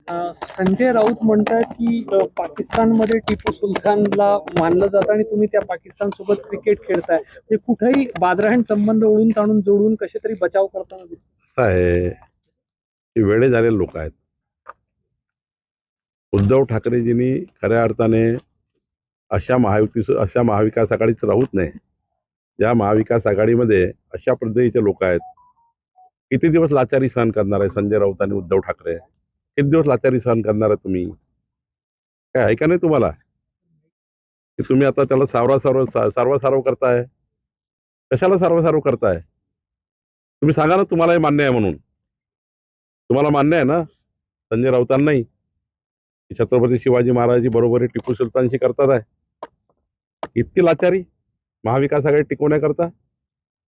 संजय राऊत म्हणतात की पाकिस्तानमध्ये टिपू सुलतानला मानलं जातं आणि तुम्ही त्या पाकिस्तान सोबत क्रिकेट खेळताय, ते कुठेही बादराहण संबंध ओढून ताणून जोडून कसे तरी बचाव करताना दिसतं. असं आहे की वेडे झालेले लोक आहेत. उद्धव ठाकरेजींनी खऱ्या अर्थाने अशा महाविकास आघाडीच राहूच नये. या महाविकास आघाडीमध्ये अशा पद्धतीचे लोक आहेत. किती दिवस लाचारी सहन करणार आहे संजय राऊत आणि उद्धव ठाकरे? किती दिवस लाचारी सहन करणार आहे तुम्ही? काय आहे का नाही तुम्हाला की तुम्ही आता त्याला सारवा करताय? कशाला सारवा करताय? तुम्ही सांगा ना, तुम्हाला हे मान्य आहे म्हणून. तुम्हाला मान्य आहे ना संजय राऊतांनाही छत्रपती शिवाजी महाराजांची बरोबरी टिपू सुलतानशी करतात आहे? इतकी लाचारी महाविकास आघाडी टिकवण्याकरता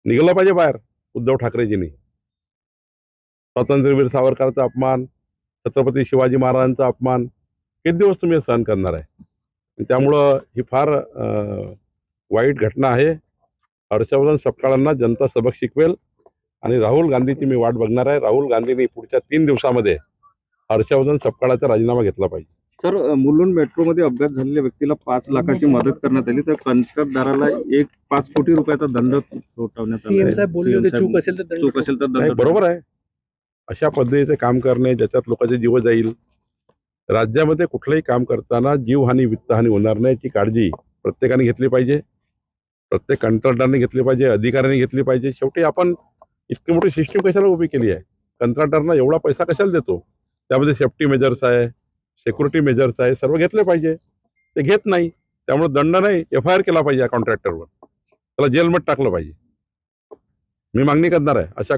निघालं पाहिजे बाहेर उद्धव ठाकरेजींनी. स्वातंत्र्यवीर सावरकरांचा अपमान, छत्रपती शिवाजी महाराजांचा अपमान किती दिवस तुम्ही सहन करणार आहे? त्यामुळं ही फार वाईट घटना आहे. हर्षवर्धन सपकाळांना जनता सबक शिकवेल आणि राहुल गांधीची मी वाट बघणार आहे. राहुल गांधींनी पुढच्या 3 दिवसामध्ये हर्षवर्धन सपकाळाचा राजीनामा घेतला पाहिजे. सर, मुलुंड मेट्रोमध्ये अपघात झालेल्या व्यक्तीला 5 लाखाची मदत करण्यात आली, तर कंत्राटदाराला 5 कोटी रुपयाचा दंड ठोठावण्यात आला. सीएम साहेब बोलले होते चूक असेल तर नाही, बरोबर आहे. अशा पद्धतीचे काम करणे ज्याच्यात लोकांचे जीव जाईल. राज्यामध्ये कुठलंही काम करताना जीवहानी वित्तहानी होणार नाही याची काळजी प्रत्येकाने घेतली पाहिजे. प्रत्येक कंत्राटदाराने घेतली पाहिजे, अधिकाऱ्यांनी घेतली पाहिजे. शेवटी आपण इतकी मोठी सिस्टीम कशाला उभी केली आहे? कंत्राटदारांना एवढा पैसा कशाला देतो? त्यामध्ये सेफ्टी मेजर्स आहे, सिक्युरिटी मेजर्स आहे, सर्व घेतले पाहिजे. ते घेत नाही, त्यामुळे दंड नाही, FIR केला पाहिजे या कॉन्ट्रॅक्टरवर, त्याला जेलमध्ये टाकलं पाहिजे. मी मागणी करणार आहे अशा